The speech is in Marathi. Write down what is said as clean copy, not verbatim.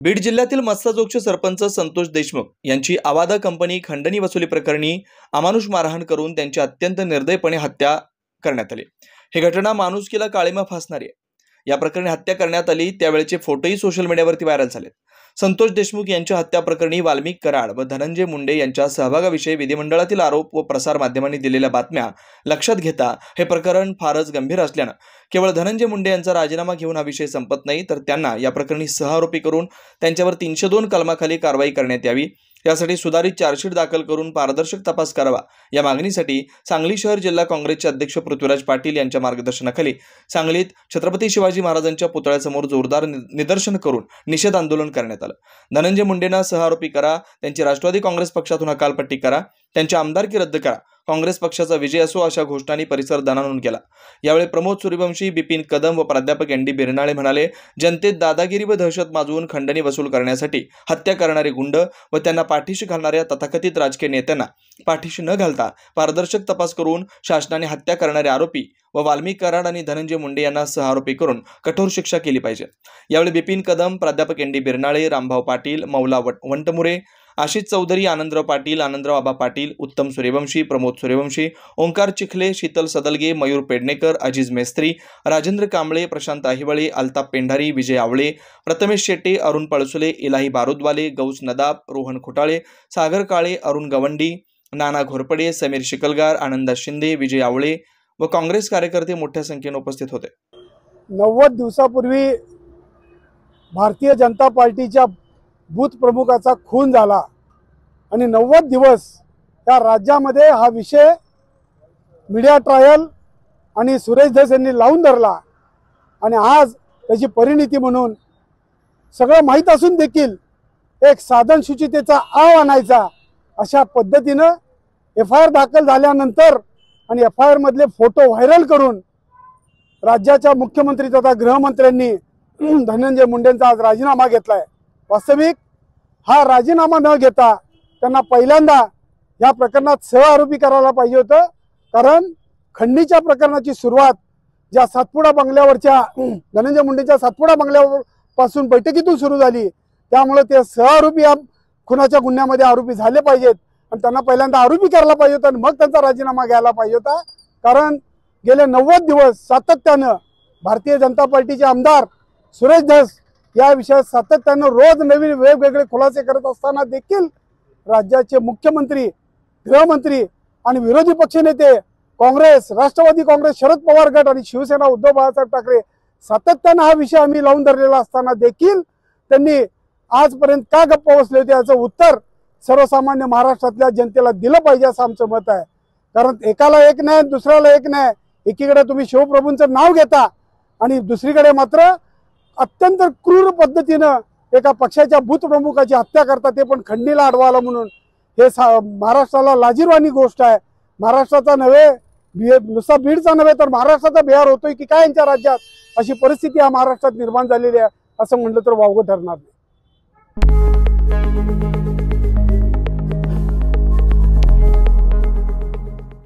बीड जिल्ह्यातील मस्साजोगचे सरपंच संतोष देशमुख यांची आवादा कंपनी खंडणी वसुली प्रकरणी अमानुष मारहाण करून त्यांची अत्यंत निर्दयपणे हत्या करण्यात आली। ही घटना माणुसकीला काळिमा फासणारी आहे। या प्रकरणी हत्या करण्यात आली त्यावेळेचे फोटोही सोशल मीडियावरती व्हायरल झाले। संतोष देशमुख यांच्या हत्या प्रकरणी वाल्मिक कराड व धनंजय मुंडे यांच्या सहभागाविषयी विधिमंडळातील आरोप व प्रसार माध्यमांनी दिलेल्या बातम्या लक्षात घेता हे प्रकरण फारच गंभीर असल्याने केवळ धनंजय मुंडे यांचा राजीनामा घेऊन हा विषय संपत नाही, तर त्यांना या प्रकरणी सहआरोपी करून त्यांच्यावर 302 कलमाखाली कारवाई करण्यात यावी। यासाठी सुधारित चार्जशीट दाखल करून पारदर्शक तपास करावा या मागणीसाठी सांगली शहर जिल्हा काँग्रेसचे अध्यक्ष पृथ्वीराज पाटील यांच्या मार्गदर्शनाखाली सांगलीत छत्रपती शिवाजी महाराजांच्या पुतळ्यासमोर जोरदार निदर्शन करून निषेध आंदोलन करण्यात आलं। धनंजय मुंडेंना सहआरोपी करा, त्यांची राष्ट्रवादी काँग्रेस पक्षातून हकालपट्टी करा, त्यांची आमदारकी रद्द करा, काँग्रेस पक्षाचा विजय असो अशा घोषणांनी परिसर दणाणून गेला। यावेळी प्रमोद सूर्यवंशी, बिपिन कदम व प्राध्यापक एन डी बिरनाळे म्हणाले, जनतेत दादागिरी व दहशत माजवून खंडणी वसूल करण्यासाठी हत्या करणारे गुंड व त्यांना पाठीशी घालणाऱ्या तथाकथित राजकीय नेत्यांना पाठीशी न घालता पारदर्शक तपास करून शासनाने हत्या करणारे आरोपी व वाल्मिक कराड आणि धनंजय मुंडे यांना सहआरोपी करून कठोर शिक्षा केली पाहिजे। यावेळी बिपिन कदम, प्राध्यापक एन डी बिरनाळे, रामभाऊ पाटील, मौला वंटमुरे, आशिष चौधरी, आनंदराव पाटील, आनंदराव आबा पाटील, उत्तम सूर्यवंशी, प्रमोद सूर्यवंशी, ओंकार चिखले, शीतल सदलगे, मयूर पेडणेकर, अजीज मेस्त्री, राजेंद्र कांबळे, प्रशांत अहिवळे, अल्ताफ पेंढारी, विजय आवळे, प्रथमेश शेट्टे, अरुण पळसुले, इलाही बारुदवाले, गौस नदाब, रोहन खुटाळे, सागर काळे, अरुण गवंडी, नाना घोरपडे, समीर शिकलगार, आनंदा शिंदे, विजय आवळे व काँग्रेस कार्यकर्ते मोठ्या संख्येने उपस्थित होते। 90 दिवसापूर्वी भारतीय जनता पार्टीच्या बूथ प्रमुखाचा खून झाला आणि 90 दिवस या राज्यामध्ये हा विषय मीडिया ट्रायल आणि सुरेश धस यांनी लावून धरला आणि आज त्याची परिणिती म्हणून सगळं माहीत असून देखील एक साधन सूचितेचा आव आणायचा अशा पद्धतीनं FIR दाखल झाल्यानंतर आणि FIR मधले फोटो व्हायरल करून राज्याच्या मुख्यमंत्री तथा गृहमंत्र्यांनी धनंजय मुंडेंचा आज राजीनामा घेतलाय। वास्तविक हा राजीनामा न घेता त्यांना पहिल्यांदा या प्रकरणात सहआरोपी करायला पाहिजे होतं, कारण खंडणीच्या प्रकरणाची सुरुवात ज्या सातपुडा बंगल्यावरच्या धनंजय मुंडेंच्या सातपुडा बंगल्यावर पासून बैठकीतून सुरू झाली, त्यामुळे ते सहआरोपी या खुनाच्या गुन्ह्यामध्ये आरोपी झाले पाहिजेत आणि त्यांना पहिल्यांदा आरोपी करायला पाहिजे होतं आणि मग त्यांचा राजीनामा घ्यायला पाहिजे होता। कारण गेले 90 दिवस सातत्यानं भारतीय जनता पार्टीचे आमदार सुरेश धस या विषयात सातत्यानं रोज नवीन वेगवेगळे खुलासे करत असताना देखील राज्याचे मुख्यमंत्री, गृहमंत्री आणि विरोधी पक्षनेते काँग्रेस, राष्ट्रवादी काँग्रेस, शरद पवार गट आणि शिवसेना उद्धव बाळासाहेब ठाकरे सातत्यानं हा विषय आम्ही लावून धरलेला असताना देखील त्यांनी आजपर्यंत का गप्प बसले होते याचं उत्तर सर्वसामान्य महाराष्ट्रातल्या जनतेला दिलं पाहिजे असं आमचं मत आहे। कारण एकाला एक नाही, दुसऱ्याला एक नाही। एकीकडे तुम्ही शिवप्रभूंचं नाव घेता आणि दुसरीकडे मात्र अत्यंत क्रूर पद्धतीनं एका पक्षाच्या बूथ प्रमुखाची हत्या करतात, ते पण खंडणीला अडवायला म्हणून। हे महाराष्ट्राला लाजिरवाणी गोष्ट आहे। महाराष्ट्राचा नव्हे, नुसता बीडचा नव्हे तर महाराष्ट्राचा बिहार होतोय की काय यांच्या राज्यात, अशी परिस्थिती या महाराष्ट्रात निर्माण झालेली आहे असं म्हटलं तर वावगं ठरणार नाही।